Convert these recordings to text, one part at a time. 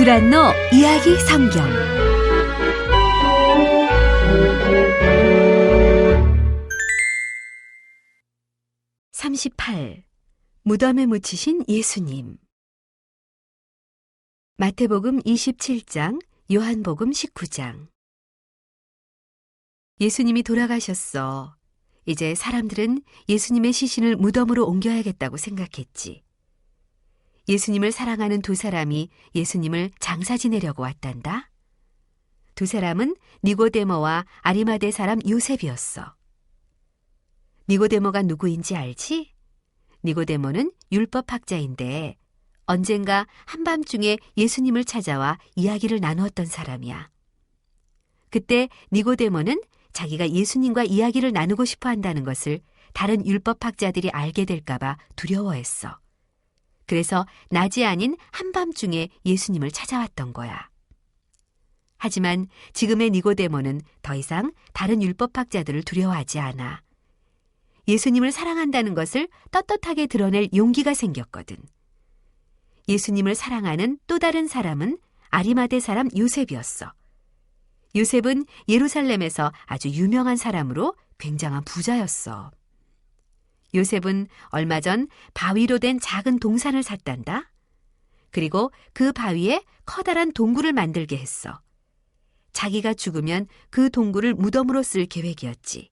브란노 이야기 성경 38. 무덤에 묻히신 예수님. 마태복음 27장, 요한복음 19장. 예수님이 돌아가셨어. 이제 사람들은 예수님의 시신을 무덤으로 옮겨야겠다고 생각했지. 예수님을 사랑하는 두 사람이 예수님을 장사 지내려고 왔단다. 두 사람은 니고데모와 아리마대 사람 요셉이었어. 니고데모가 누구인지 알지? 니고데모는 율법학자인데 언젠가 한밤중에 예수님을 찾아와 이야기를 나누었던 사람이야. 그때 니고데모는 자기가 예수님과 이야기를 나누고 싶어 한다는 것을 다른 율법학자들이 알게 될까봐 두려워했어. 그래서 낮이 아닌 한밤중에 예수님을 찾아왔던 거야. 하지만 지금의 니고데모는 더 이상 다른 율법학자들을 두려워하지 않아. 예수님을 사랑한다는 것을 떳떳하게 드러낼 용기가 생겼거든. 예수님을 사랑하는 또 다른 사람은 아리마대 사람 요셉이었어. 요셉은 예루살렘에서 아주 유명한 사람으로 굉장한 부자였어. 요셉은 얼마 전 바위로 된 작은 동산을 샀단다. 그리고 그 바위에 커다란 동굴을 만들게 했어. 자기가 죽으면 그 동굴을 무덤으로 쓸 계획이었지.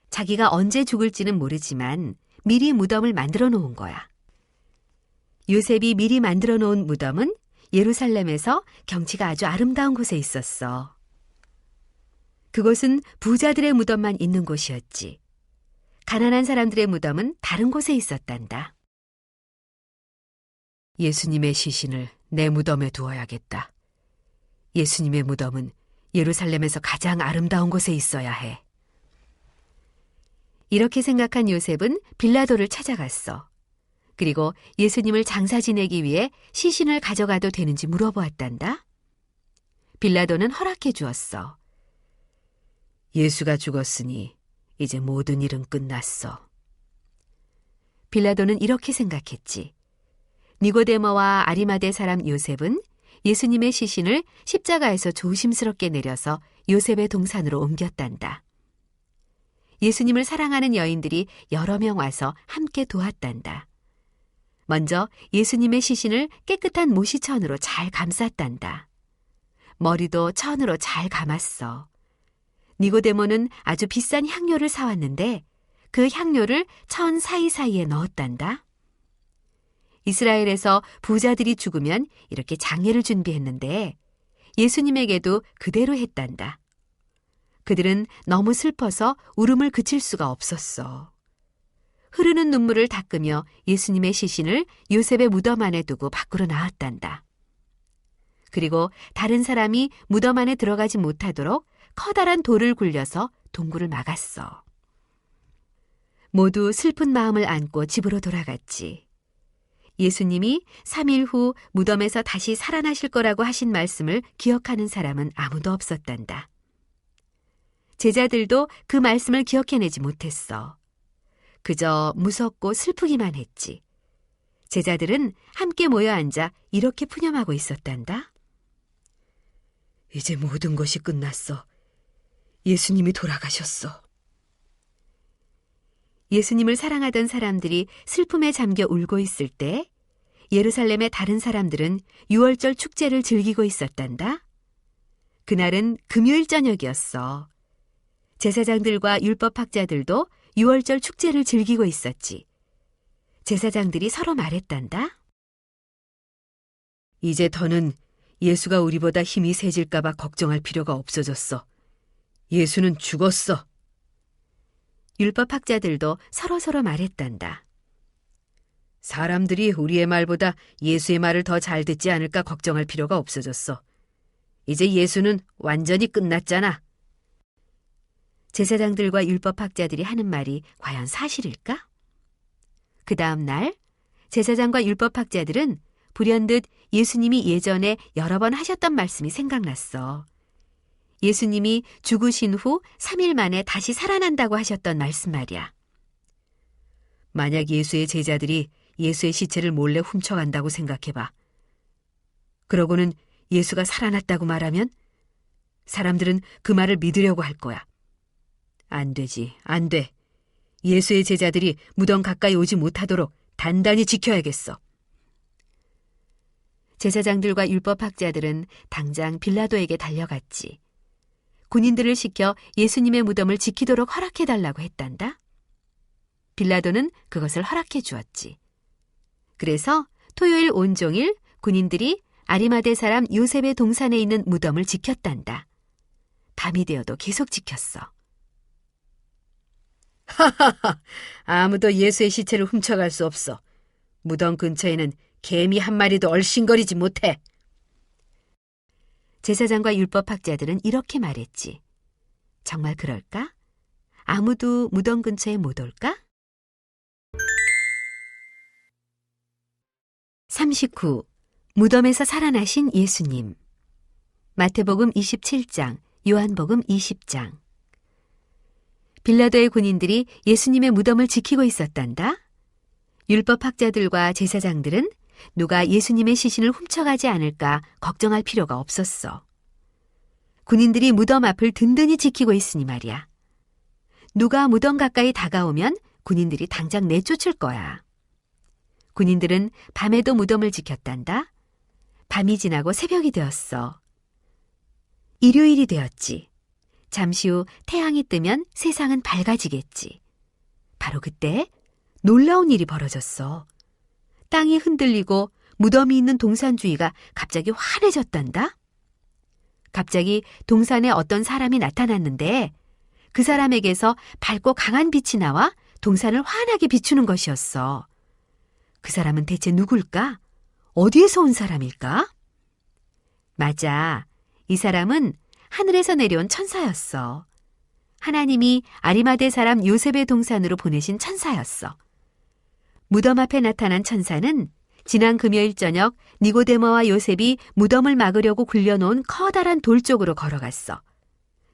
자기가 언제 죽을지는 모르지만 미리 무덤을 만들어 놓은 거야. 요셉이 미리 만들어 놓은 무덤은 예루살렘에서 경치가 아주 아름다운 곳에 있었어. 그곳은 부자들의 무덤만 있는 곳이었지. 가난한 사람들의 무덤은 다른 곳에 있었단다. 예수님의 시신을 내 무덤에 두어야겠다. 예수님의 무덤은 예루살렘에서 가장 아름다운 곳에 있어야 해. 이렇게 생각한 요셉은 빌라도를 찾아갔어. 그리고 예수님을 장사 지내기 위해 시신을 가져가도 되는지 물어보았단다. 빌라도는 허락해 주었어. 예수가 죽었으니 이제 모든 일은 끝났어. 빌라도는 이렇게 생각했지. 니고데모와 아리마대 사람 요셉은 예수님의 시신을 십자가에서 조심스럽게 내려서 요셉의 동산으로 옮겼단다. 예수님을 사랑하는 여인들이 여러 명 와서 함께 도왔단다. 먼저 예수님의 시신을 깨끗한 모시천으로 잘 감쌌단다. 머리도 천으로 잘 감았어. 니고데모는 아주 비싼 향료를 사왔는데 그 향료를 천 사이사이에 넣었단다. 이스라엘에서 부자들이 죽으면 이렇게 장례를 준비했는데 예수님에게도 그대로 했단다. 그들은 너무 슬퍼서 울음을 그칠 수가 없었어. 흐르는 눈물을 닦으며 예수님의 시신을 요셉의 무덤 안에 두고 밖으로 나왔단다. 그리고 다른 사람이 무덤 안에 들어가지 못하도록 커다란 돌을 굴려서 동굴을 막았어. 모두 슬픈 마음을 안고 집으로 돌아갔지. 예수님이 3일 후 무덤에서 다시 살아나실 거라고 하신 말씀을 기억하는 사람은 아무도 없었단다. 제자들도 그 말씀을 기억해내지 못했어. 그저 무섭고 슬프기만 했지. 제자들은 함께 모여 앉아 이렇게 푸념하고 있었단다. 이제 모든 것이 끝났어. 예수님이 돌아가셨어. 예수님을 사랑하던 사람들이 슬픔에 잠겨 울고 있을 때 예루살렘의 다른 사람들은 유월절 축제를 즐기고 있었단다. 그날은 금요일 저녁이었어. 제사장들과 율법학자들도 유월절 축제를 즐기고 있었지. 제사장들이 서로 말했단다. 이제 더는 예수가 우리보다 힘이 세질까 봐 걱정할 필요가 없어졌어. 예수는 죽었어. 율법학자들도 서로서로 말했단다. 사람들이 우리의 말보다 예수의 말을 더 잘 듣지 않을까 걱정할 필요가 없어졌어. 이제 예수는 완전히 끝났잖아. 제사장들과 율법학자들이 하는 말이 과연 사실일까? 그 다음 날 제사장과 율법학자들은 불현듯 예수님이 예전에 여러 번 하셨던 말씀이 생각났어. 예수님이 죽으신 후 3일 만에 다시 살아난다고 하셨던 말씀 말이야. 만약 예수의 제자들이 예수의 시체를 몰래 훔쳐간다고 생각해봐. 그러고는 예수가 살아났다고 말하면 사람들은 그 말을 믿으려고 할 거야. 안 되지, 안 돼. 예수의 제자들이 무덤 가까이 오지 못하도록 단단히 지켜야겠어. 제사장들과 율법학자들은 당장 빌라도에게 달려갔지. 군인들을 시켜 예수님의 무덤을 지키도록 허락해달라고 했단다. 빌라도는 그것을 허락해 주었지. 그래서 토요일 온종일 군인들이 아리마대 사람 요셉의 동산에 있는 무덤을 지켰단다. 밤이 되어도 계속 지켰어. 하하하! 아무도 예수의 시체를 훔쳐갈 수 없어. 무덤 근처에는 개미 한 마리도 얼씬거리지 못해. 제사장과 율법학자들은 이렇게 말했지. 정말 그럴까? 아무도 무덤 근처에 못 올까? 39. 무덤에서 살아나신 예수님. 마태복음 27장, 요한복음 20장. 빌라도의 군인들이 예수님의 무덤을 지키고 있었단다. 율법학자들과 제사장들은 누가 예수님의 시신을 훔쳐가지 않을까 걱정할 필요가 없었어. 군인들이 무덤 앞을 든든히 지키고 있으니 말이야. 누가 무덤 가까이 다가오면 군인들이 당장 내쫓을 거야. 군인들은 밤에도 무덤을 지켰단다. 밤이 지나고 새벽이 되었어. 일요일이 되었지. 잠시 후 태양이 뜨면 세상은 밝아지겠지. 바로 그때 놀라운 일이 벌어졌어. 땅이 흔들리고 무덤이 있는 동산 주위가 갑자기 환해졌단다. 갑자기 동산에 어떤 사람이 나타났는데 그 사람에게서 밝고 강한 빛이 나와 동산을 환하게 비추는 것이었어. 그 사람은 대체 누굴까? 어디에서 온 사람일까? 맞아. 이 사람은 하늘에서 내려온 천사였어. 하나님이 아리마대 사람 요셉의 동산으로 보내신 천사였어. 무덤 앞에 나타난 천사는 지난 금요일 저녁 니고데모와 요셉이 무덤을 막으려고 굴려놓은 커다란 돌 쪽으로 걸어갔어.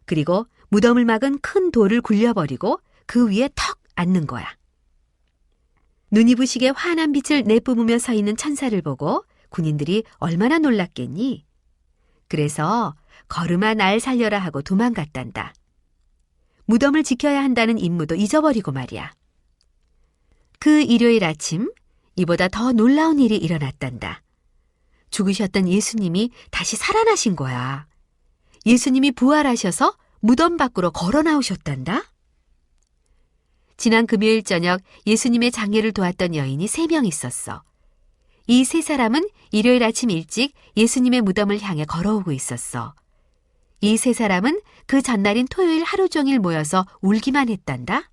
그리고 무덤을 막은 큰 돌을 굴려버리고 그 위에 턱 앉는 거야. 눈이 부시게 환한 빛을 내뿜으며 서 있는 천사를 보고 군인들이 얼마나 놀랐겠니? 그래서 걸음아 날 살려라 하고 도망갔단다. 무덤을 지켜야 한다는 임무도 잊어버리고 말이야. 그 일요일 아침 이보다 더 놀라운 일이 일어났단다. 죽으셨던 예수님이 다시 살아나신 거야. 예수님이 부활하셔서 무덤 밖으로 걸어 나오셨단다. 지난 금요일 저녁 예수님의 장례를 도왔던 여인이 3명 있었어. 이 3사람은 일요일 아침 일찍 예수님의 무덤을 향해 걸어오고 있었어. 이 3사람은 그 전날인 토요일 하루 종일 모여서 울기만 했단다.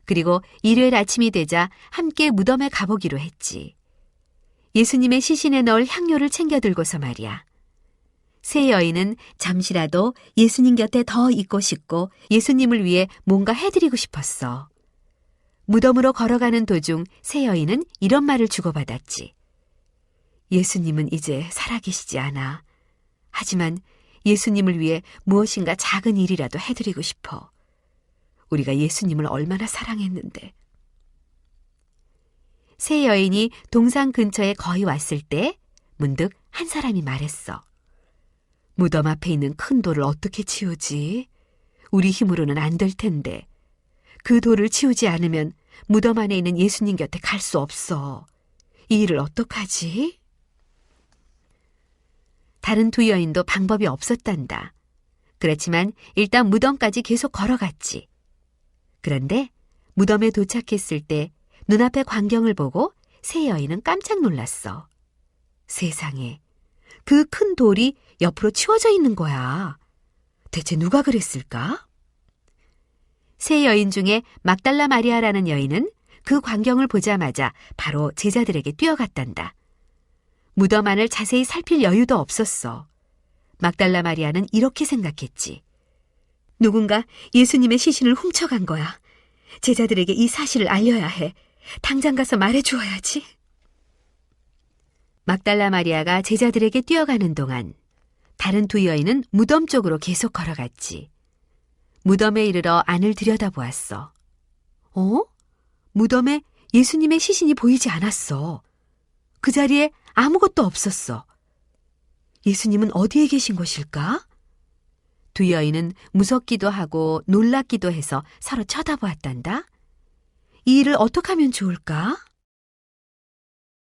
그리고 일요일 아침이 되자 함께 무덤에 가보기로 했지. 예수님의 시신에 넣을 향료를 챙겨 들고서 말이야. 3 여인은 잠시라도 예수님 곁에 더 있고 싶고 예수님을 위해 뭔가 해드리고 싶었어. 무덤으로 걸어가는 도중 3 여인은 이런 말을 주고받았지. 예수님은 이제 살아계시지 않아. 하지만 예수님을 위해 무엇인가 작은 일이라도 해드리고 싶어. 우리가 예수님을 얼마나 사랑했는데. 3 여인이 동산 근처에 거의 왔을 때 문득 한 사람이 말했어. 무덤 앞에 있는 큰 돌을 어떻게 치우지? 우리 힘으로는 안 될 텐데. 그 돌을 치우지 않으면 무덤 안에 있는 예수님 곁에 갈 수 없어. 이 일을 어떡하지? 다른 2 여인도 방법이 없었단다. 그렇지만 일단 무덤까지 계속 걸어갔지. 그런데 무덤에 도착했을 때 눈앞의 광경을 보고 3 여인은 깜짝 놀랐어. 세상에, 그 큰 돌이 옆으로 치워져 있는 거야. 대체 누가 그랬을까? 3 여인 중에 막달라 마리아라는 여인은 그 광경을 보자마자 바로 제자들에게 뛰어갔단다. 무덤 안을 자세히 살필 여유도 없었어. 막달라 마리아는 이렇게 생각했지. 누군가 예수님의 시신을 훔쳐간 거야. 제자들에게 이 사실을 알려야 해. 당장 가서 말해주어야지. 막달라 마리아가 제자들에게 뛰어가는 동안 다른 2 여인은 무덤 쪽으로 계속 걸어갔지. 무덤에 이르러 안을 들여다보았어. 무덤에 예수님의 시신이 보이지 않았어. 그 자리에 아무것도 없었어. 예수님은 어디에 계신 것일까? 두 여인은 무섭기도 하고 놀랍기도 해서 서로 쳐다보았단다. 이 일을 어떻게 하면 좋을까?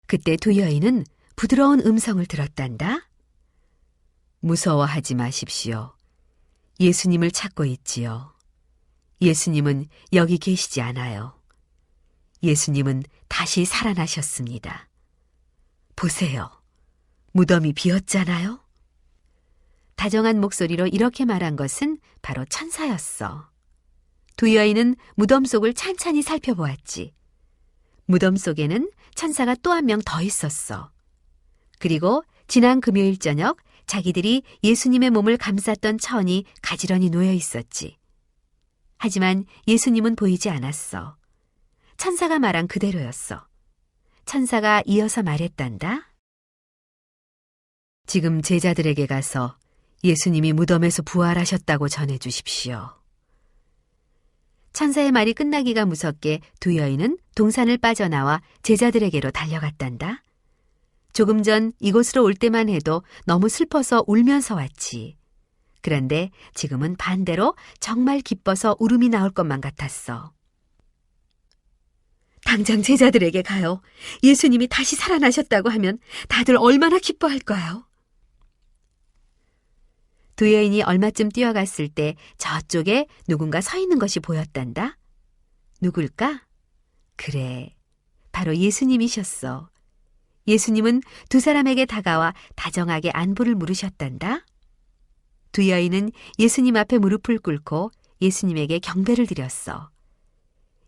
그때 두 여인은 부드러운 음성을 들었단다. 무서워하지 마십시오. 예수님을 찾고 있지요. 예수님은 여기 계시지 않아요. 예수님은 다시 살아나셨습니다. 보세요. 무덤이 비었잖아요. 다정한 목소리로 이렇게 말한 것은 바로 천사였어. 두 여인은 무덤 속을 찬찬히 살펴보았지. 무덤 속에는 천사가 또 한 명 더 있었어. 그리고 지난 금요일 저녁 자기들이 예수님의 몸을 감쌌던 천이 가지런히 놓여 있었지. 하지만 예수님은 보이지 않았어. 천사가 말한 그대로였어. 천사가 이어서 말했단다. 지금 제자들에게 가서 예수님이 무덤에서 부활하셨다고 전해주십시오. 천사의 말이 끝나기가 무섭게 두 여인은 동산을 빠져나와 제자들에게로 달려갔단다. 조금 전 이곳으로 올 때만 해도 너무 슬퍼서 울면서 왔지. 그런데 지금은 반대로 정말 기뻐서 울음이 나올 것만 같았어. 당장 제자들에게 가요. 예수님이 다시 살아나셨다고 하면 다들 얼마나 기뻐할까요? 두 여인이 얼마쯤 뛰어갔을 때 저쪽에 누군가 서 있는 것이 보였단다. 누굴까? 그래, 바로 예수님이셨어. 예수님은 두 사람에게 다가와 다정하게 안부를 물으셨단다. 두 여인은 예수님 앞에 무릎을 꿇고 예수님에게 경배를 드렸어.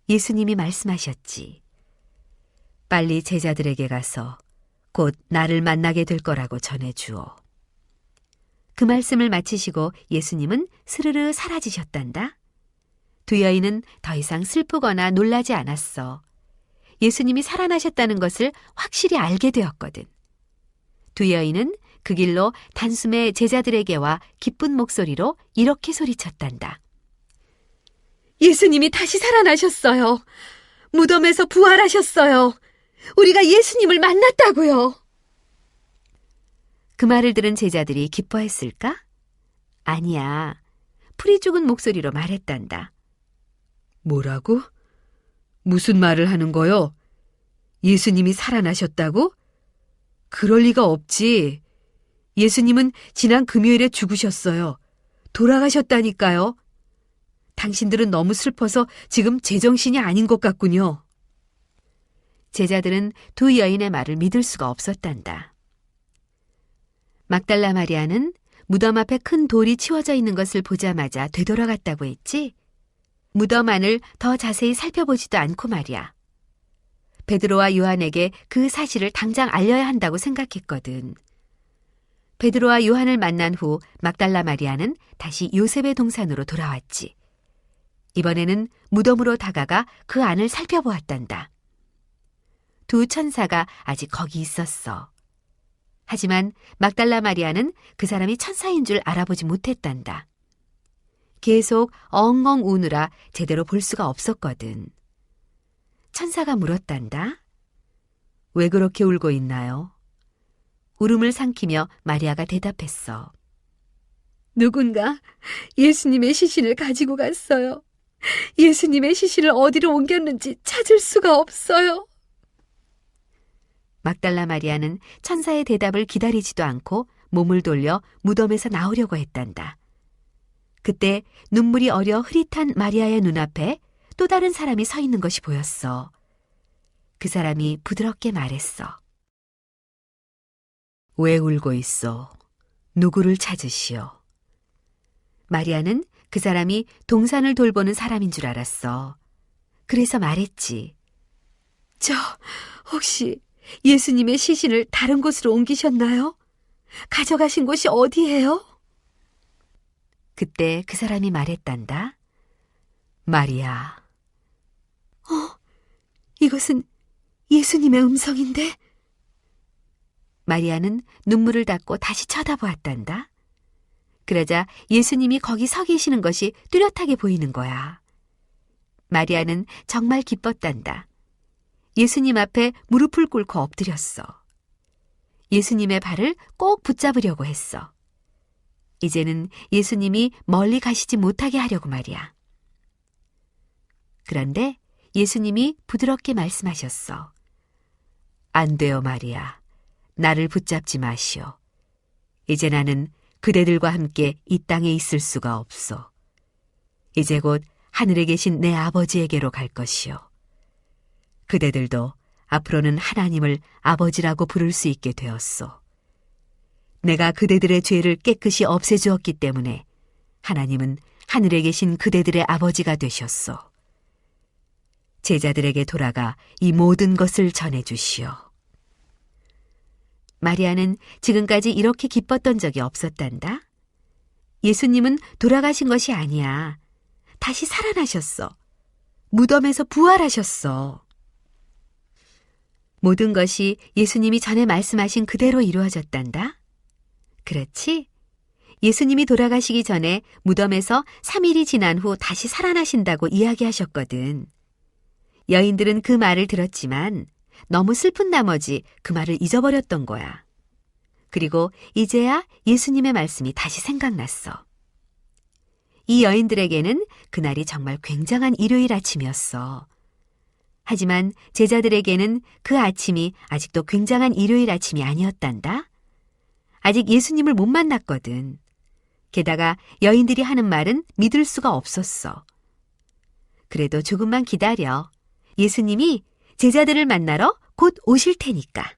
예수님이 말씀하셨지. 빨리 제자들에게 가서 곧 나를 만나게 될 거라고 전해주오. 그 말씀을 마치시고 예수님은 스르르 사라지셨단다. 두 여인은 더 이상 슬프거나 놀라지 않았어. 예수님이 살아나셨다는 것을 확실히 알게 되었거든. 두 여인은 그 길로 단숨에 제자들에게와 기쁜 목소리로 이렇게 소리쳤단다. 예수님이 다시 살아나셨어요. 무덤에서 부활하셨어요. 우리가 예수님을 만났다고요. 그 말을 들은 제자들이 기뻐했을까? 아니야. 풀이 죽은 목소리로 말했단다. 뭐라고? 무슨 말을 하는 거요? 예수님이 살아나셨다고? 그럴 리가 없지. 예수님은 지난 금요일에 죽으셨어요. 돌아가셨다니까요. 당신들은 너무 슬퍼서 지금 제정신이 아닌 것 같군요. 제자들은 두 여인의 말을 믿을 수가 없었단다. 막달라 마리아는 무덤 앞에 큰 돌이 치워져 있는 것을 보자마자 되돌아갔다고 했지? 무덤 안을 더 자세히 살펴보지도 않고 말이야. 베드로와 요한에게 그 사실을 당장 알려야 한다고 생각했거든. 베드로와 요한을 만난 후 막달라 마리아는 다시 요셉의 동산으로 돌아왔지. 이번에는 무덤으로 다가가 그 안을 살펴보았단다. 두 천사가 아직 거기 있었어. 하지만 막달라 마리아는 그 사람이 천사인 줄 알아보지 못했단다. 계속 엉엉 우느라 제대로 볼 수가 없었거든. 천사가 물었단다. 왜 그렇게 울고 있나요? 울음을 삼키며 마리아가 대답했어. 누군가 예수님의 시신을 가지고 갔어요. 예수님의 시신을 어디로 옮겼는지 찾을 수가 없어요. 막달라 마리아는 천사의 대답을 기다리지도 않고 몸을 돌려 무덤에서 나오려고 했단다. 그때 눈물이 어려 흐릿한 마리아의 눈앞에 또 다른 사람이 서 있는 것이 보였어. 그 사람이 부드럽게 말했어. 왜 울고 있어? 누구를 찾으시오? 마리아는 그 사람이 동산을 돌보는 사람인 줄 알았어. 그래서 말했지. 저 혹시 예수님의 시신을 다른 곳으로 옮기셨나요? 가져가신 곳이 어디예요? 그때 그 사람이 말했단다. 마리아. 이것은 예수님의 음성인데? 마리아는 눈물을 닦고 다시 쳐다보았단다. 그러자 예수님이 거기 서 계시는 것이 뚜렷하게 보이는 거야. 마리아는 정말 기뻤단다. 예수님 앞에 무릎을 꿇고 엎드렸어. 예수님의 발을 꼭 붙잡으려고 했어. 이제는 예수님이 멀리 가시지 못하게 하려고 말이야. 그런데 예수님이 부드럽게 말씀하셨어. 안 돼요, 마리아. 나를 붙잡지 마시오. 이제 나는 그대들과 함께 이 땅에 있을 수가 없어. 이제 곧 하늘에 계신 내 아버지에게로 갈 것이오. 그대들도 앞으로는 하나님을 아버지라고 부를 수 있게 되었소. 내가 그대들의 죄를 깨끗이 없애주었기 때문에 하나님은 하늘에 계신 그대들의 아버지가 되셨소. 제자들에게 돌아가 이 모든 것을 전해주시오. 마리아는 지금까지 이렇게 기뻤던 적이 없었단다. 예수님은 돌아가신 것이 아니야. 다시 살아나셨어. 무덤에서 부활하셨어. 모든 것이 예수님이 전에 말씀하신 그대로 이루어졌단다. 그렇지? 예수님이 돌아가시기 전에 무덤에서 3일이 지난 후 다시 살아나신다고 이야기하셨거든. 여인들은 그 말을 들었지만 너무 슬픈 나머지 그 말을 잊어버렸던 거야. 그리고 이제야 예수님의 말씀이 다시 생각났어. 이 여인들에게는 그날이 정말 굉장한 일요일 아침이었어. 하지만 제자들에게는 그 아침이 아직도 굉장한 일요일 아침이 아니었단다. 아직 예수님을 못 만났거든. 게다가 여인들이 하는 말은 믿을 수가 없었어. 그래도 조금만 기다려. 예수님이 제자들을 만나러 곧 오실 테니까.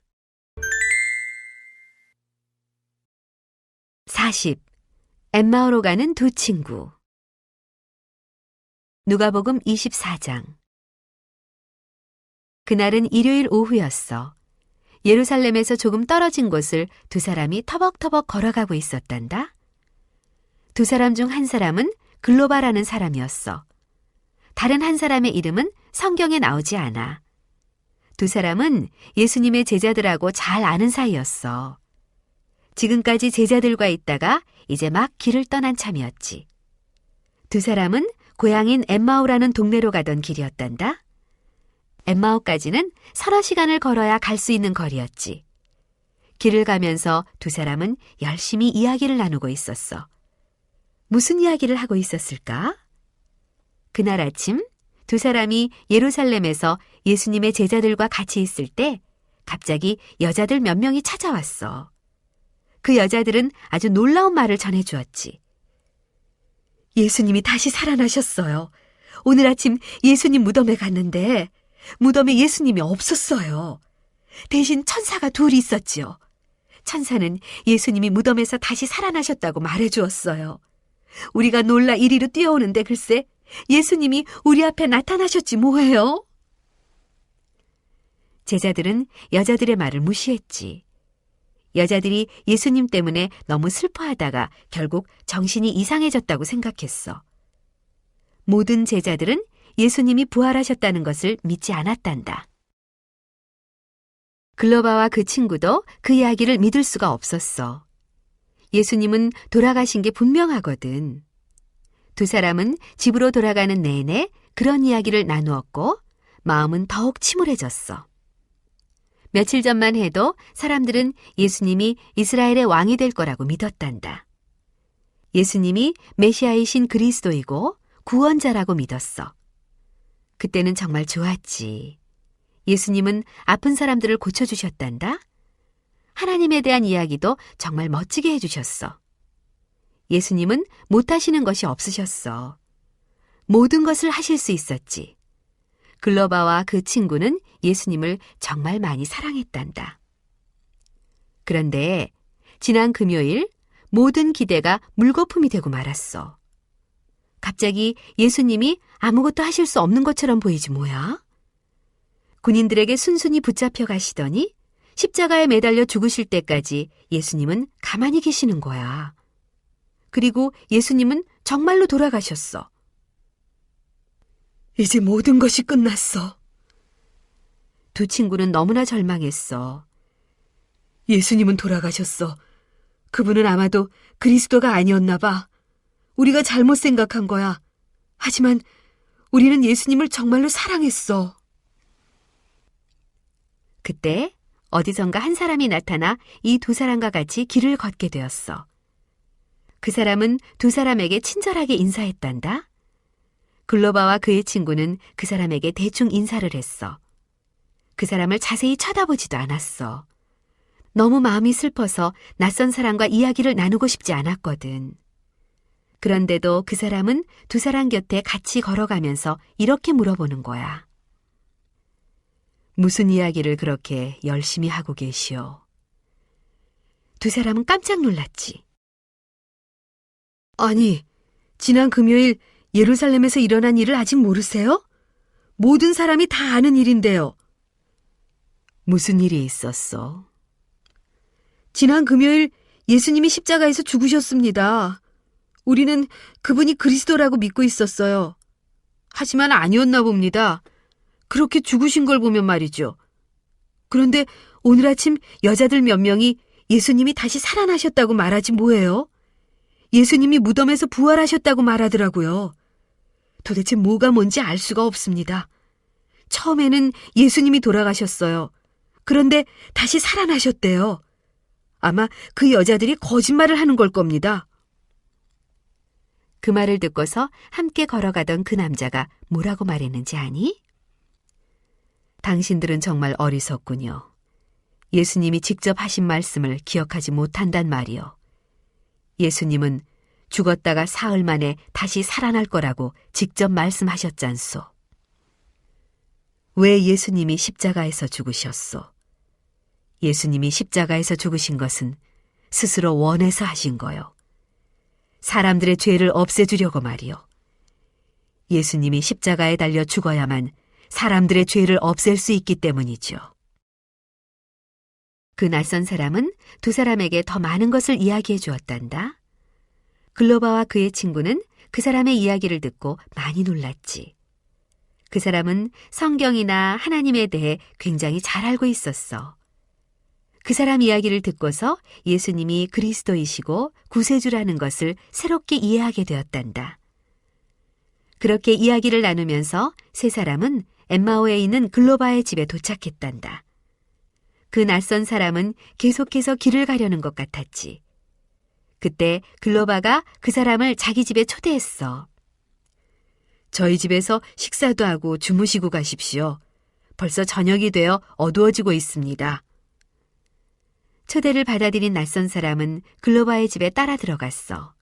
40. 엠마오로 가는 두 친구. 누가복음 24장. 그날은 일요일 오후였어. 예루살렘에서 조금 떨어진 곳을 두 사람이 터벅터벅 걸어가고 있었단다. 두 사람 중 한 사람은 글로바라는 사람이었어. 다른 한 사람의 이름은 성경에 나오지 않아. 두 사람은 예수님의 제자들하고 잘 아는 사이였어. 지금까지 제자들과 있다가 이제 막 길을 떠난 참이었지. 두 사람은 고향인 엠마오라는 동네로 가던 길이었단다. 엠마오까지는 서너 시간을 걸어야 갈 수 있는 거리였지. 길을 가면서 두 사람은 열심히 이야기를 나누고 있었어. 무슨 이야기를 하고 있었을까? 그날 아침 두 사람이 예루살렘에서 예수님의 제자들과 같이 있을 때 갑자기 여자들 몇 명이 찾아왔어. 그 여자들은 아주 놀라운 말을 전해주었지. 예수님이 다시 살아나셨어요. 오늘 아침 예수님 무덤에 갔는데 무덤에 예수님이 없었어요. 대신 천사가 둘이 있었지요. 천사는 예수님이 무덤에서 다시 살아나셨다고 말해주었어요. 우리가 놀라 이리로 뛰어오는데 글쎄 예수님이 우리 앞에 나타나셨지 뭐예요? 제자들은 여자들의 말을 무시했지. 여자들이 예수님 때문에 너무 슬퍼하다가 결국 정신이 이상해졌다고 생각했어. 모든 제자들은 예수님이 부활하셨다는 것을 믿지 않았단다. 글로바와 그 친구도 그 이야기를 믿을 수가 없었어. 예수님은 돌아가신 게 분명하거든. 두 사람은 집으로 돌아가는 내내 그런 이야기를 나누었고 마음은 더욱 침울해졌어. 며칠 전만 해도 사람들은 예수님이 이스라엘의 왕이 될 거라고 믿었단다. 예수님이 메시아이신 그리스도이고 구원자라고 믿었어. 그때는 정말 좋았지. 예수님은 아픈 사람들을 고쳐주셨단다. 하나님에 대한 이야기도 정말 멋지게 해주셨어. 예수님은 못하시는 것이 없으셨어. 모든 것을 하실 수 있었지. 글로바와 그 친구는 예수님을 정말 많이 사랑했단다. 그런데 지난 금요일 모든 기대가 물거품이 되고 말았어. 갑자기 예수님이 아무것도 하실 수 없는 것처럼 보이지 뭐야? 군인들에게 순순히 붙잡혀 가시더니 십자가에 매달려 죽으실 때까지 예수님은 가만히 계시는 거야. 그리고 예수님은 정말로 돌아가셨어. 이제 모든 것이 끝났어. 두 친구는 너무나 절망했어. 예수님은 돌아가셨어. 그분은 아마도 그리스도가 아니었나 봐. 우리가 잘못 생각한 거야. 하지만 우리는 예수님을 정말로 사랑했어. 그때 어디선가 한 사람이 나타나 이 두 사람과 같이 길을 걷게 되었어. 그 사람은 두 사람에게 친절하게 인사했단다. 글로바와 그의 친구는 그 사람에게 대충 인사를 했어. 그 사람을 자세히 쳐다보지도 않았어. 너무 마음이 슬퍼서 낯선 사람과 이야기를 나누고 싶지 않았거든. 그런데도 그 사람은 두 사람 곁에 같이 걸어가면서 이렇게 물어보는 거야. 무슨 이야기를 그렇게 열심히 하고 계시오? 두 사람은 깜짝 놀랐지. 아니, 지난 금요일 예루살렘에서 일어난 일을 아직 모르세요? 모든 사람이 다 아는 일인데요. 무슨 일이 있었어? 지난 금요일 예수님이 십자가에서 죽으셨습니다. 우리는 그분이 그리스도라고 믿고 있었어요. 하지만 아니었나 봅니다. 그렇게 죽으신 걸 보면 말이죠. 그런데 오늘 아침 여자들 몇 명이 예수님이 다시 살아나셨다고 말하지 뭐예요? 예수님이 무덤에서 부활하셨다고 말하더라고요. 도대체 뭐가 뭔지 알 수가 없습니다. 처음에는 예수님이 돌아가셨어요. 그런데 다시 살아나셨대요. 아마 그 여자들이 거짓말을 하는 걸 겁니다. 그 말을 듣고서 함께 걸어가던 그 남자가 뭐라고 말했는지 아니? 당신들은 정말 어리석군요. 예수님이 직접 하신 말씀을 기억하지 못한단 말이요. 예수님은 죽었다가 사흘 만에 다시 살아날 거라고 직접 말씀하셨잖소. 왜 예수님이 십자가에서 죽으셨소? 예수님이 십자가에서 죽으신 것은 스스로 원해서 하신 거요. 사람들의 죄를 없애주려고 말이요. 예수님이 십자가에 달려 죽어야만 사람들의 죄를 없앨 수 있기 때문이죠. 그 낯선 사람은 두 사람에게 더 많은 것을 이야기해 주었단다. 글로바와 그의 친구는 그 사람의 이야기를 듣고 많이 놀랐지. 그 사람은 성경이나 하나님에 대해 굉장히 잘 알고 있었어. 그 사람 이야기를 듣고서 예수님이 그리스도이시고 구세주라는 것을 새롭게 이해하게 되었단다. 그렇게 이야기를 나누면서 세 사람은 엠마오에 있는 글로바의 집에 도착했단다. 그 낯선 사람은 계속해서 길을 가려는 것 같았지. 그때 글로바가 그 사람을 자기 집에 초대했어. 저희 집에서 식사도 하고 주무시고 가십시오. 벌써 저녁이 되어 어두워지고 있습니다. 초대를 받아들인 낯선 사람은 글로바의 집에 따라 들어갔어.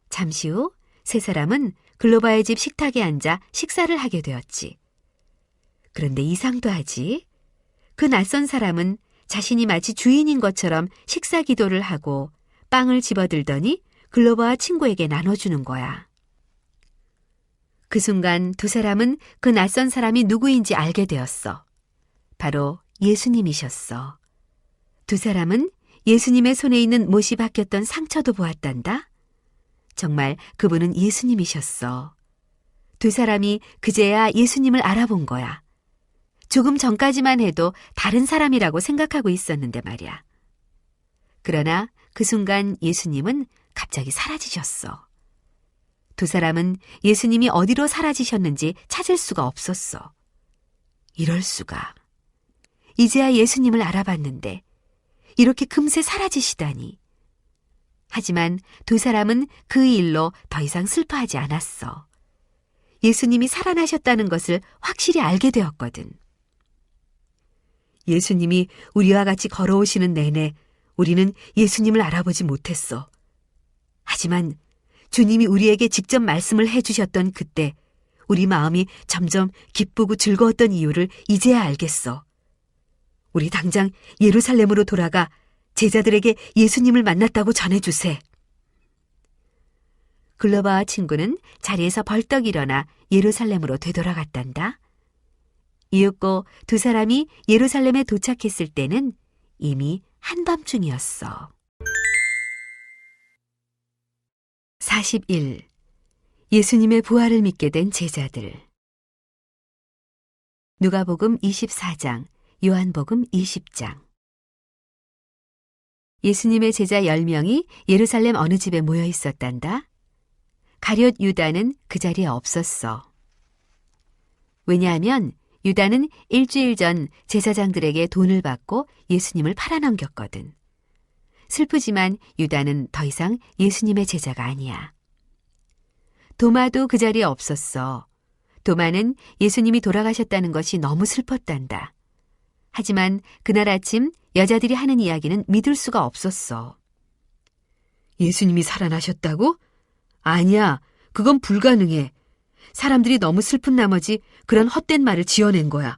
잠시 후 세 사람은 글로바의 집 식탁에 앉아 식사를 하게 되었지. 그런데 이상도 하지. 그 낯선 사람은 자신이 마치 주인인 것처럼 식사 기도를 하고 빵을 집어들더니 글로바와 친구에게 나눠주는 거야. 그 순간 두 사람은 그 낯선 사람이 누구인지 알게 되었어. 바로 예수님이셨어. 두 사람은 예수님의 손에 있는 못이 박혔던 상처도 보았단다. 정말 그분은 예수님이셨어. 두 사람이 그제야 예수님을 알아본 거야. 조금 전까지만 해도 다른 사람이라고 생각하고 있었는데 말이야. 그러나 그 순간 예수님은 갑자기 사라지셨어. 두 사람은 예수님이 어디로 사라지셨는지 찾을 수가 없었어. 이럴 수가. 이제야 예수님을 알아봤는데 이렇게 금세 사라지시다니. 하지만 두 사람은 그 일로 더 이상 슬퍼하지 않았어. 예수님이 살아나셨다는 것을 확실히 알게 되었거든. 예수님이 우리와 같이 걸어오시는 내내 우리는 예수님을 알아보지 못했어. 하지만 주님이 우리에게 직접 말씀을 해주셨던 그때 우리 마음이 점점 기쁘고 즐거웠던 이유를 이제야 알겠어. 우리 당장 예루살렘으로 돌아가 제자들에게 예수님을 만났다고 전해주세. 글로바와 친구는 자리에서 벌떡 일어나 예루살렘으로 되돌아갔단다. 이윽고 두 사람이 예루살렘에 도착했을 때는 이미 한밤중이었어. 41. 예수님의 부활을 믿게 된 제자들. 누가복음 24장, 요한복음 20장. 예수님의 제자 10명이 예루살렘 어느 집에 모여 있었단다. 가룟 유다는 그 자리에 없었어. 왜냐하면 유다는 일주일 전 제사장들에게 돈을 받고 예수님을 팔아넘겼거든. 슬프지만 유다는 더 이상 예수님의 제자가 아니야. 도마도 그 자리에 없었어. 도마는 예수님이 돌아가셨다는 것이 너무 슬펐단다. 하지만 그날 아침 여자들이 하는 이야기는 믿을 수가 없었어. 예수님이 살아나셨다고? 아니야, 그건 불가능해. 사람들이 너무 슬픈 나머지 그런 헛된 말을 지어낸 거야.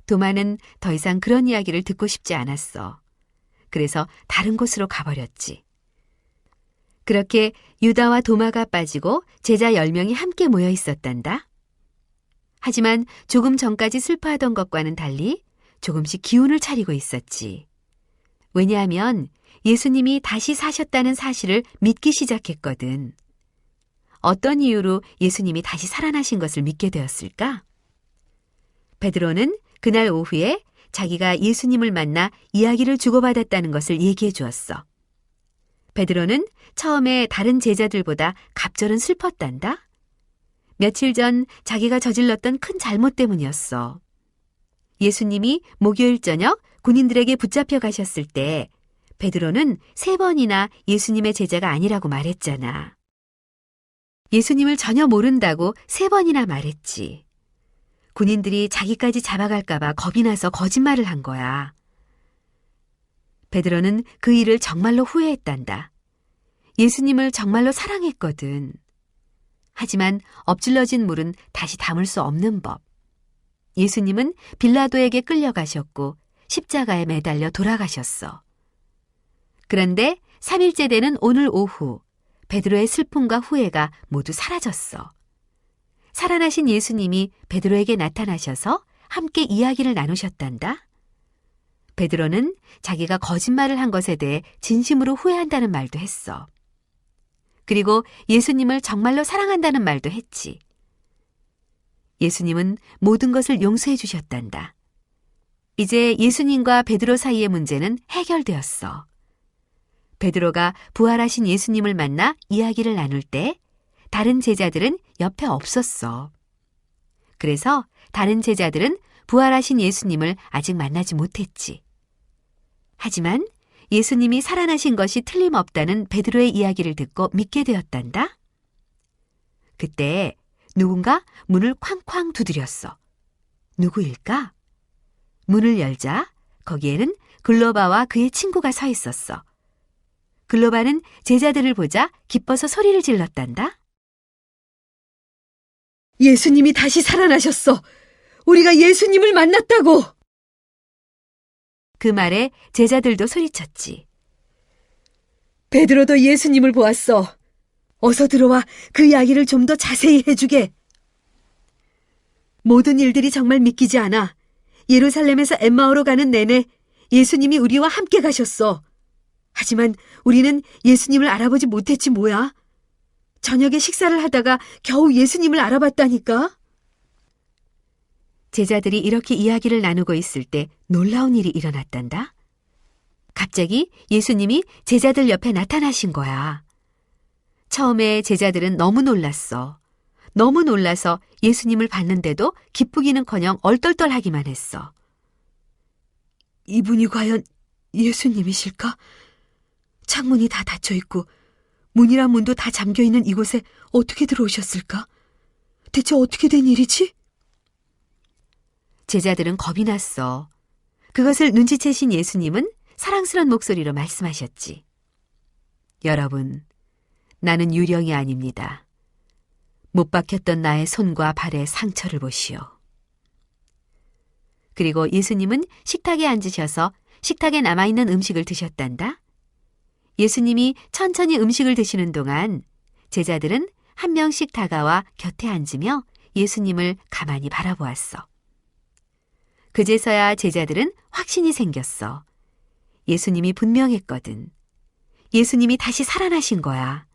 도마는 더 이상 그런 이야기를 듣고 싶지 않았어. 그래서 다른 곳으로 가버렸지. 그렇게 유다와 도마가 빠지고 제자 10명이 함께 모여 있었단다. 하지만 조금 전까지 슬퍼하던 것과는 달리 조금씩 기운을 차리고 있었지. 왜냐하면 예수님이 다시 사셨다는 사실을 믿기 시작했거든. 어떤 이유로 예수님이 다시 살아나신 것을 믿게 되었을까? 베드로는 그날 오후에 자기가 예수님을 만나 이야기를 주고받았다는 것을 얘기해 주었어. 베드로는 처음에 다른 제자들보다 갑절은 슬펐단다. 며칠 전 자기가 저질렀던 큰 잘못 때문이었어. 예수님이 목요일 저녁 군인들에게 붙잡혀 가셨을 때 베드로는 3번이나 예수님의 제자가 아니라고 말했잖아. 예수님을 전혀 모른다고 3번이나 말했지. 군인들이 자기까지 잡아갈까봐 겁이 나서 거짓말을 한 거야. 베드로는 그 일을 정말로 후회했단다. 예수님을 정말로 사랑했거든. 하지만 엎질러진 물은 다시 담을 수 없는 법. 예수님은 빌라도에게 끌려가셨고 십자가에 매달려 돌아가셨어. 그런데 3일째 되는 오늘 오후 베드로의 슬픔과 후회가 모두 사라졌어. 살아나신 예수님이 베드로에게 나타나셔서 함께 이야기를 나누셨단다. 베드로는 자기가 거짓말을 한 것에 대해 진심으로 후회한다는 말도 했어. 그리고 예수님을 정말로 사랑한다는 말도 했지. 예수님은 모든 것을 용서해 주셨단다. 이제 예수님과 베드로 사이의 문제는 해결되었어. 베드로가 부활하신 예수님을 만나 이야기를 나눌 때 다른 제자들은 옆에 없었어. 그래서 다른 제자들은 부활하신 예수님을 아직 만나지 못했지. 하지만 예수님이 살아나신 것이 틀림없다는 베드로의 이야기를 듣고 믿게 되었단다. 그때 누군가 문을 쾅쾅 두드렸어. 누구일까? 문을 열자 거기에는 글로바와 그의 친구가 서 있었어. 글로바는 제자들을 보자 기뻐서 소리를 질렀단다. 예수님이 다시 살아나셨어. 우리가 예수님을 만났다고. 그 말에 제자들도 소리쳤지. 베드로도 예수님을 보았어. 어서 들어와 그 이야기를 좀 더 자세히 해주게. 모든 일들이 정말 믿기지 않아. 예루살렘에서 엠마오로 가는 내내 예수님이 우리와 함께 가셨어. 하지만 우리는 예수님을 알아보지 못했지 뭐야. 저녁에 식사를 하다가 겨우 예수님을 알아봤다니까. 제자들이 이렇게 이야기를 나누고 있을 때 놀라운 일이 일어났단다. 갑자기 예수님이 제자들 옆에 나타나신 거야. 처음에 제자들은 너무 놀랐어. 너무 놀라서 예수님을 봤는데도 기쁘기는커녕 얼떨떨하기만 했어. 이분이 과연 예수님이실까? 창문이 다 닫혀있고 문이랑 문도 다 잠겨있는 이곳에 어떻게 들어오셨을까? 대체 어떻게 된 일이지? 제자들은 겁이 났어. 그것을 눈치채신 예수님은 사랑스러운 목소리로 말씀하셨지. 여러분, 나는 유령이 아닙니다. 못 박혔던 나의 손과 발에 상처를 보시오. 그리고 예수님은 식탁에 앉으셔서 식탁에 남아있는 음식을 드셨단다. 예수님이 천천히 음식을 드시는 동안 제자들은 한 명씩 다가와 곁에 앉으며 예수님을 가만히 바라보았어. 그제서야 제자들은 확신이 생겼어. 예수님이 분명했거든. 예수님이 다시 살아나신 거야.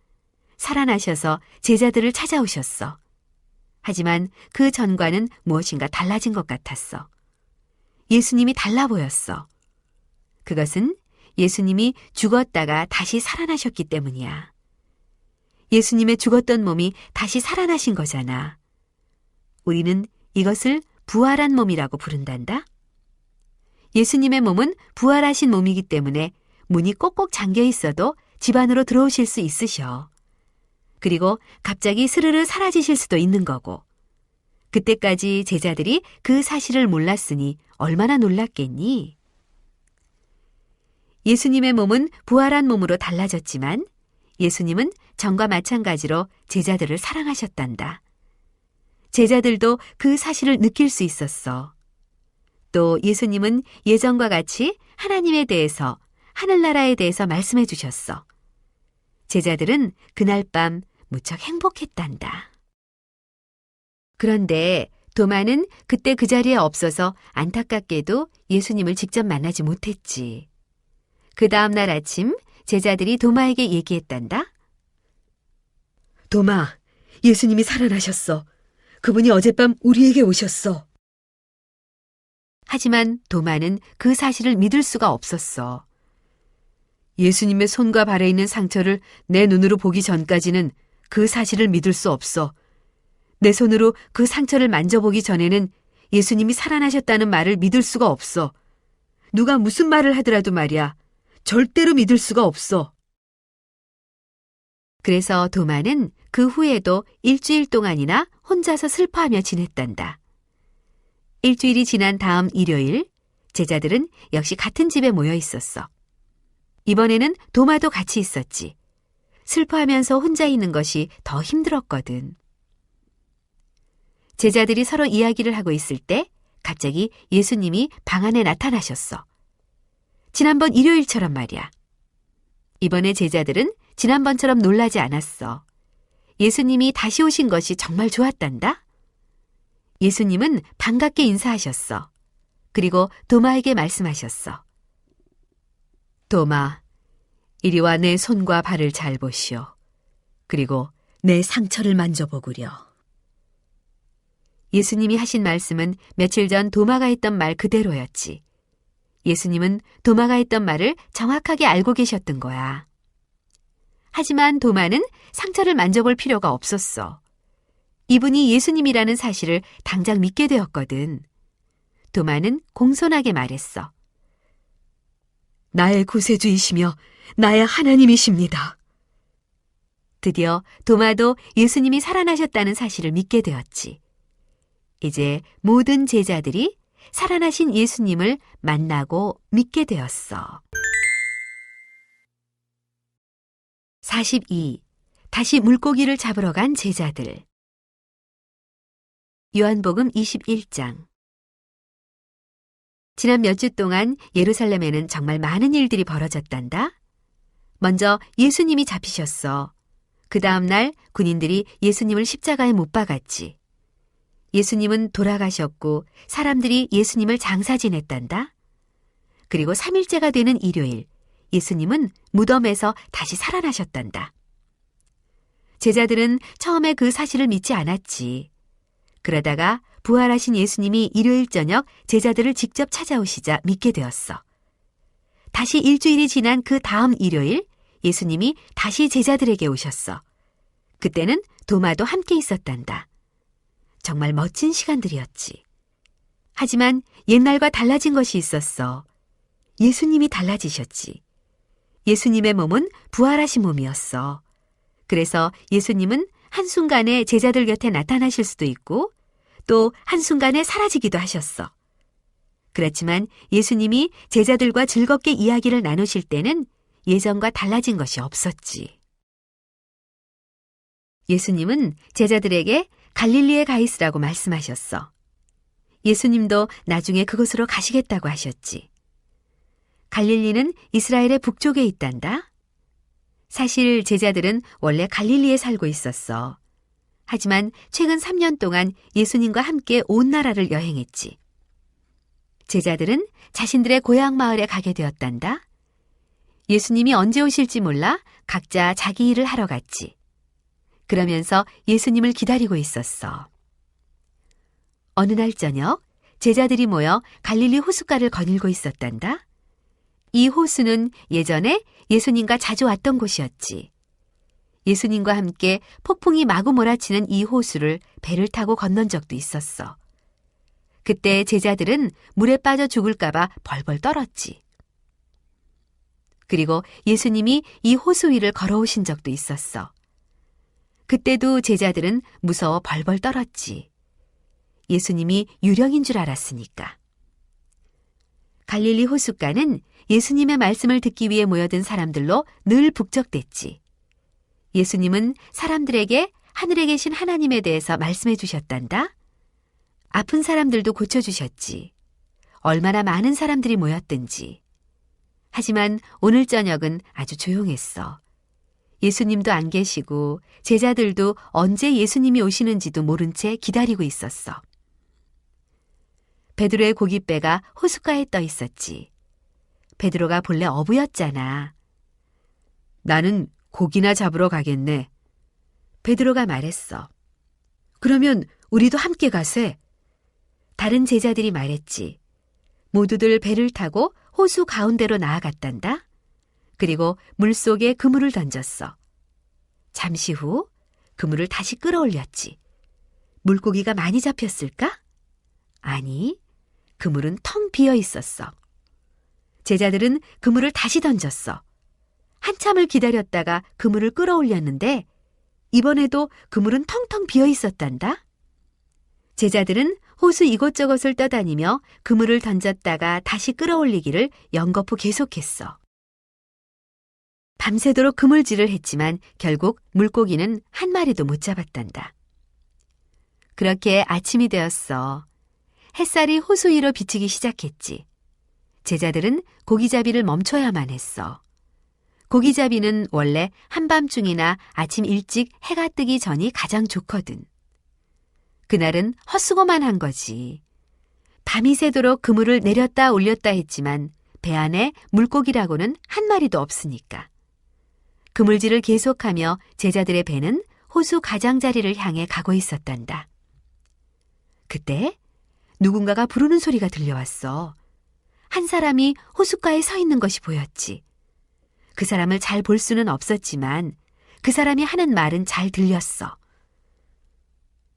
살아나셔서 제자들을 찾아오셨어. 하지만 그 전과는 무엇인가 달라진 것 같았어. 예수님이 달라 보였어. 그것은 예수님이 죽었다가 다시 살아나셨기 때문이야. 예수님의 죽었던 몸이 다시 살아나신 거잖아. 우리는 이것을 부활한 몸이라고 부른단다. 예수님의 몸은 부활하신 몸이기 때문에 문이 꼭꼭 잠겨 있어도 집 안으로 들어오실 수 있으셔. 그리고 갑자기 스르르 사라지실 수도 있는 거고. 그때까지 제자들이 그 사실을 몰랐으니 얼마나 놀랐겠니? 예수님의 몸은 부활한 몸으로 달라졌지만 예수님은 전과 마찬가지로 제자들을 사랑하셨단다. 제자들도 그 사실을 느낄 수 있었어. 또 예수님은 예전과 같이 하나님에 대해서, 하늘나라에 대해서 말씀해 주셨어. 제자들은 그날 밤 무척 행복했단다. 그런데 도마는 그때 그 자리에 없어서 안타깝게도 예수님을 직접 만나지 못했지. 그 다음 날 아침 제자들이 도마에게 얘기했단다. 도마, 예수님이 살아나셨어. 그분이 어젯밤 우리에게 오셨어. 하지만 도마는 그 사실을 믿을 수가 없었어. 예수님의 손과 발에 있는 상처를 내 눈으로 보기 전까지는 그 사실을 믿을 수 없어. 내 손으로 그 상처를 만져보기 전에는 예수님이 살아나셨다는 말을 믿을 수가 없어. 누가 무슨 말을 하더라도 말이야. 절대로 믿을 수가 없어. 그래서 도마는 그 후에도 일주일 동안이나 혼자서 슬퍼하며 지냈단다. 일주일이 지난 다음 일요일, 제자들은 역시 같은 집에 모여 있었어. 이번에는 도마도 같이 있었지. 슬퍼하면서 혼자 있는 것이 더 힘들었거든. 제자들이 서로 이야기를 하고 있을 때 갑자기 예수님이 방 안에 나타나셨어. 지난번 일요일처럼 말이야. 이번에 제자들은 지난번처럼 놀라지 않았어. 예수님이 다시 오신 것이 정말 좋았단다. 예수님은 반갑게 인사하셨어. 그리고 도마에게 말씀하셨어. 도마, 이리 와 내 손과 발을 잘 보시오. 그리고 내 상처를 만져보구려. 예수님이 하신 말씀은 며칠 전 도마가 했던 말 그대로였지. 예수님은 도마가 했던 말을 정확하게 알고 계셨던 거야. 하지만 도마는 상처를 만져볼 필요가 없었어. 이분이 예수님이라는 사실을 당장 믿게 되었거든. 도마는 공손하게 말했어. 나의 구세주이시며 나의 하나님이십니다. 드디어 도마도 예수님이 살아나셨다는 사실을 믿게 되었지. 이제 모든 제자들이 살아나신 예수님을 만나고 믿게 되었어. 42. 다시 물고기를 잡으러 간 제자들. 요한복음 21장. 지난 몇 주 동안 예루살렘에는 정말 많은 일들이 벌어졌단다. 먼저 예수님이 잡히셨어. 그 다음 날 군인들이 예수님을 십자가에 못 박았지. 예수님은 돌아가셨고 사람들이 예수님을 장사 지냈단다. 그리고 3일째가 되는 일요일, 예수님은 무덤에서 다시 살아나셨단다. 제자들은 처음에 그 사실을 믿지 않았지. 그러다가 부활하신 예수님이 일요일 저녁 제자들을 직접 찾아오시자 믿게 되었어. 다시 일주일이 지난 그 다음 일요일, 예수님이 다시 제자들에게 오셨어. 그때는 도마도 함께 있었단다. 정말 멋진 시간들이었지. 하지만 옛날과 달라진 것이 있었어. 예수님이 달라지셨지. 예수님의 몸은 부활하신 몸이었어. 그래서 예수님은 한순간에 제자들 곁에 나타나실 수도 있고 또 한순간에 사라지기도 하셨어. 그렇지만 예수님이 제자들과 즐겁게 이야기를 나누실 때는 예전과 달라진 것이 없었지. 예수님은 제자들에게 갈릴리에 가 있으라고 말씀하셨어. 예수님도 나중에 그곳으로 가시겠다고 하셨지. 갈릴리는 이스라엘의 북쪽에 있단다. 사실 제자들은 원래 갈릴리에 살고 있었어. 하지만 최근 3년 동안 예수님과 함께 온 나라를 여행했지. 제자들은 자신들의 고향 마을에 가게 되었단다. 예수님이 언제 오실지 몰라 각자 자기 일을 하러 갔지. 그러면서 예수님을 기다리고 있었어. 어느 날 저녁 제자들이 모여 갈릴리 호숫가를 거닐고 있었단다. 이 호수는 예전에 예수님과 자주 왔던 곳이었지. 예수님과 함께 폭풍이 마구 몰아치는 이 호수를 배를 타고 건넌 적도 있었어. 그때 제자들은 물에 빠져 죽을까봐 벌벌 떨었지. 그리고 예수님이 이 호수 위를 걸어오신 적도 있었어. 그때도 제자들은 무서워 벌벌 떨었지. 예수님이 유령인 줄 알았으니까. 갈릴리 호숫가는 예수님의 말씀을 듣기 위해 모여든 사람들로 늘 북적댔지. 예수님은 사람들에게 하늘에 계신 하나님에 대해서 말씀해 주셨단다. 아픈 사람들도 고쳐주셨지. 얼마나 많은 사람들이 모였든지. 하지만 오늘 저녁은 아주 조용했어. 예수님도 안 계시고 제자들도 언제 예수님이 오시는지도 모른 채 기다리고 있었어. 베드로의 고깃배가 호숫가에 떠 있었지. 베드로가 본래 어부였잖아. 나는 고기나 잡으러 가겠네. 베드로가 말했어. 그러면 우리도 함께 가세. 다른 제자들이 말했지. 모두들 배를 타고 호수 가운데로 나아갔단다. 그리고 물속에 그물을 던졌어. 잠시 후 그물을 다시 끌어올렸지. 물고기가 많이 잡혔을까? 아니, 그물은 텅 비어 있었어. 제자들은 그물을 다시 던졌어. 한참을 기다렸다가 그물을 끌어올렸는데 이번에도 그물은 텅텅 비어 있었단다. 제자들은 호수 이곳저곳을 떠다니며 그물을 던졌다가 다시 끌어올리기를 연거푸 계속했어. 밤새도록 그물질을 했지만 결국 물고기는 한 마리도 못 잡았단다. 그렇게 아침이 되었어. 햇살이 호수 위로 비치기 시작했지. 제자들은 고기잡이를 멈춰야만 했어. 고기잡이는 원래 한밤중이나 아침 일찍 해가 뜨기 전이 가장 좋거든. 그날은 헛수고만 한 거지. 밤이 새도록 그물을 내렸다 올렸다 했지만 배 안에 물고기라고는 한 마리도 없으니까. 그물질을 계속하며 제자들의 배는 호수 가장자리를 향해 가고 있었단다. 그때 누군가가 부르는 소리가 들려왔어. 한 사람이 호숫가에 서 있는 것이 보였지. 그 사람을 잘 볼 수는 없었지만 그 사람이 하는 말은 잘 들렸어.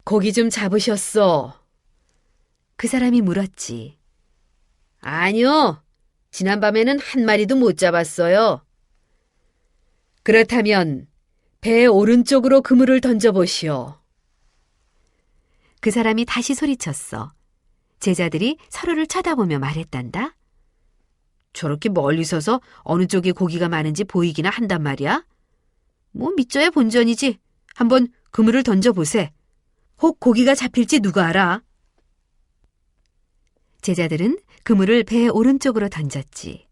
고기 좀 잡으셨어? 그 사람이 물었지. 아니요. 지난밤에는 한 마리도 못 잡았어요. 그렇다면 배 오른쪽으로 그물을 던져보시오. 그 사람이 다시 소리쳤어. 제자들이 서로를 쳐다보며 말했단다. 저렇게 멀리 서서 어느 쪽에 고기가 많은지 보이기나 한단 말이야. 뭐 믿져야 본전이지. 한번 그물을 던져보세. 혹 고기가 잡힐지 누가 알아? 제자들은 그물을 배 오른쪽으로 던졌지.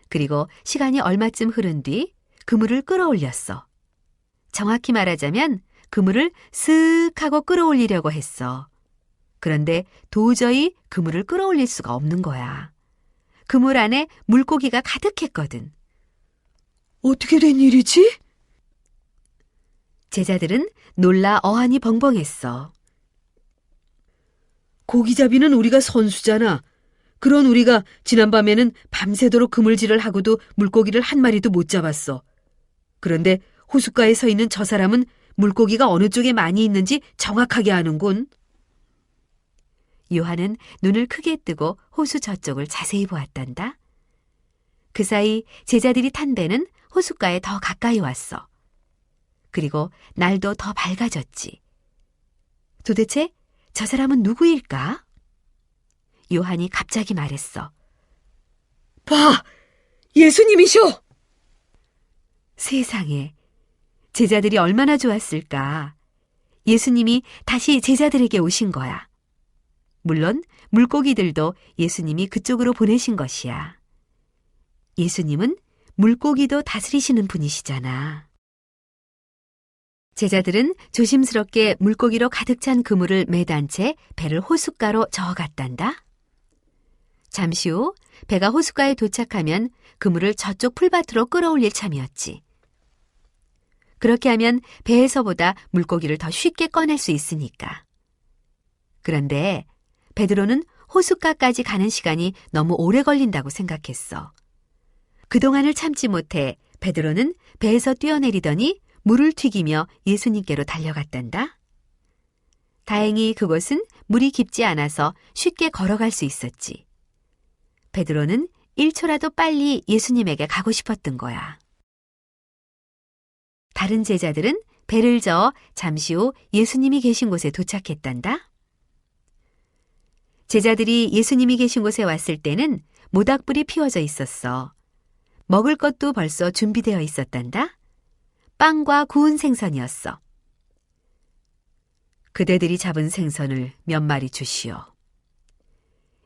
그리고 시간이 얼마쯤 흐른 뒤 그물을 끌어올렸어. 정확히 말하자면 그물을 쓱 하고 끌어올리려고 했어. 그런데 도저히 그물을 끌어올릴 수가 없는 거야. 그물 안에 물고기가 가득했거든. 어떻게 된 일이지? 제자들은 놀라 어안이 벙벙했어. 고기잡이는 우리가 선수잖아. 그런 우리가 지난밤에는 밤새도록 그물질을 하고도 물고기를 한 마리도 못 잡았어. 그런데 호숫가에 서 있는 저 사람은 물고기가 어느 쪽에 많이 있는지 정확하게 아는군. 요한은 눈을 크게 뜨고 호수 저쪽을 자세히 보았단다. 그 사이 제자들이 탄 배는 호숫가에 더 가까이 왔어. 그리고 날도 더 밝아졌지. 도대체 저 사람은 누구일까? 요한이 갑자기 말했어. 봐! 예수님이셔! 세상에, 제자들이 얼마나 좋았을까. 예수님이 다시 제자들에게 오신 거야. 물론 물고기들도 예수님이 그쪽으로 보내신 것이야. 예수님은 물고기도 다스리시는 분이시잖아. 제자들은 조심스럽게 물고기로 가득 찬 그물을 매단 채 배를 호숫가로 저어갔단다. 잠시 후 배가 호숫가에 도착하면 그물을 저쪽 풀밭으로 끌어올릴 참이었지. 그렇게 하면 배에서보다 물고기를 더 쉽게 꺼낼 수 있으니까. 그런데 베드로는 호숫가까지 가는 시간이 너무 오래 걸린다고 생각했어. 그동안을 참지 못해 베드로는 배에서 뛰어내리더니 물을 튀기며 예수님께로 달려갔단다. 다행히 그곳은 물이 깊지 않아서 쉽게 걸어갈 수 있었지. 베드로는 1초라도 빨리 예수님에게 가고 싶었던 거야. 다른 제자들은 배를 저어 잠시 후 예수님이 계신 곳에 도착했단다. 제자들이 예수님이 계신 곳에 왔을 때는 모닥불이 피워져 있었어. 먹을 것도 벌써 준비되어 있었단다. 빵과 구운 생선이었어. 그대들이 잡은 생선을 몇 마리 주시오.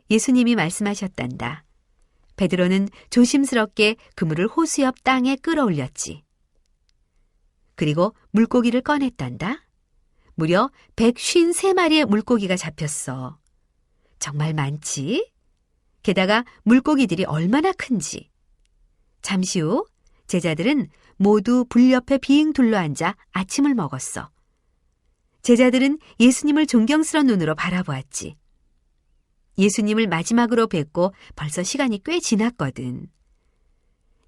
예수님이 말씀하셨단다. 베드로는 조심스럽게 그물을 호수 옆 땅에 끌어올렸지. 그리고 물고기를 꺼냈단다. 무려 153마리의 물고기가 잡혔어. 정말 많지? 게다가 물고기들이 얼마나 큰지. 잠시 후 제자들은 모두 불 옆에 빙 둘러앉아 아침을 먹었어. 제자들은 예수님을 존경스러운 눈으로 바라보았지. 예수님을 마지막으로 뵙고 벌써 시간이 꽤 지났거든.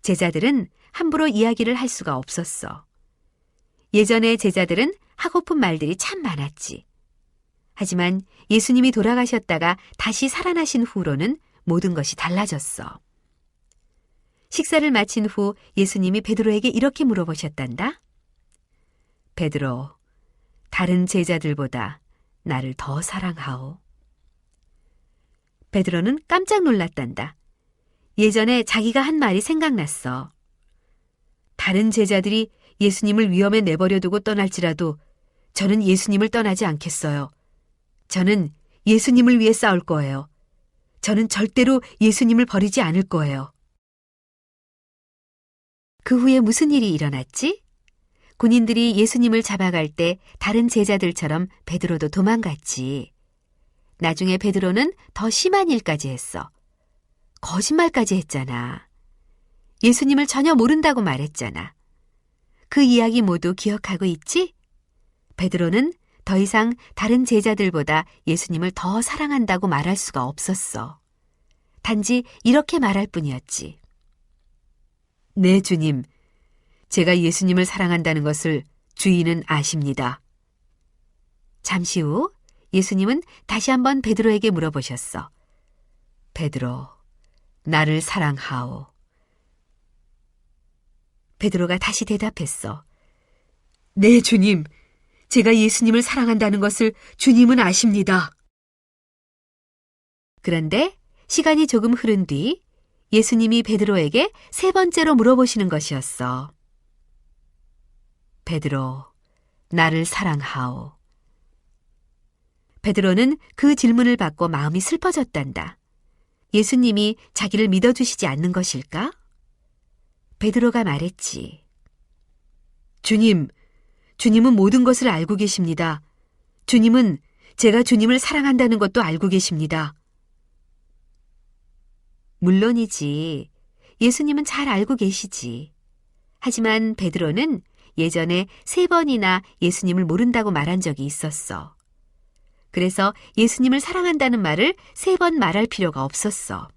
제자들은 함부로 이야기를 할 수가 없었어. 예전에 제자들은 하고픈 말들이 참 많았지. 하지만 예수님이 돌아가셨다가 다시 살아나신 후로는 모든 것이 달라졌어. 식사를 마친 후 예수님이 베드로에게 이렇게 물어보셨단다. 베드로, 다른 제자들보다 나를 더 사랑하오. 베드로는 깜짝 놀랐단다. 예전에 자기가 한 말이 생각났어. 다른 제자들이 예수님을 위험에 내버려 두고 떠날지라도 저는 예수님을 떠나지 않겠어요. 저는 예수님을 위해 싸울 거예요. 저는 절대로 예수님을 버리지 않을 거예요. 그 후에 무슨 일이 일어났지? 군인들이 예수님을 잡아갈 때 다른 제자들처럼 베드로도 도망갔지. 나중에 베드로는 더 심한 일까지 했어. 거짓말까지 했잖아. 예수님을 전혀 모른다고 말했잖아. 그 이야기 모두 기억하고 있지? 베드로는 더 이상 다른 제자들보다 예수님을 더 사랑한다고 말할 수가 없었어. 단지 이렇게 말할 뿐이었지. 네, 주님. 제가 예수님을 사랑한다는 것을 주인은 아십니다. 잠시 후 예수님은 다시 한번 베드로에게 물어보셨어. 베드로, 나를 사랑하오. 베드로가 다시 대답했어. 네, 주님. 제가 예수님을 사랑한다는 것을 주님은 아십니다. 그런데 시간이 조금 흐른 뒤 예수님이 베드로에게 세 번째로 물어보시는 것이었어. 베드로, 나를 사랑하오. 베드로는 그 질문을 받고 마음이 슬퍼졌단다. 예수님이 자기를 믿어주시지 않는 것일까? 베드로가 말했지. 주님은 모든 것을 알고 계십니다. 주님은 제가 주님을 사랑한다는 것도 알고 계십니다. 물론이지. 예수님은 잘 알고 계시지. 하지만 베드로는 예전에 3번이나 예수님을 모른다고 말한 적이 있었어. 그래서 예수님을 사랑한다는 말을 3번 말할 필요가 없었어.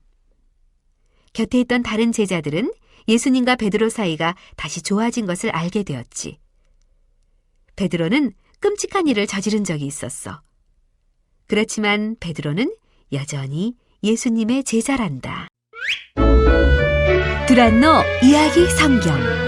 곁에 있던 다른 제자들은 예수님과 베드로 사이가 다시 좋아진 것을 알게 되었지. 베드로는 끔찍한 일을 저지른 적이 있었어. 그렇지만 베드로는 여전히 예수님의 제자란다. 두란노 이야기 성경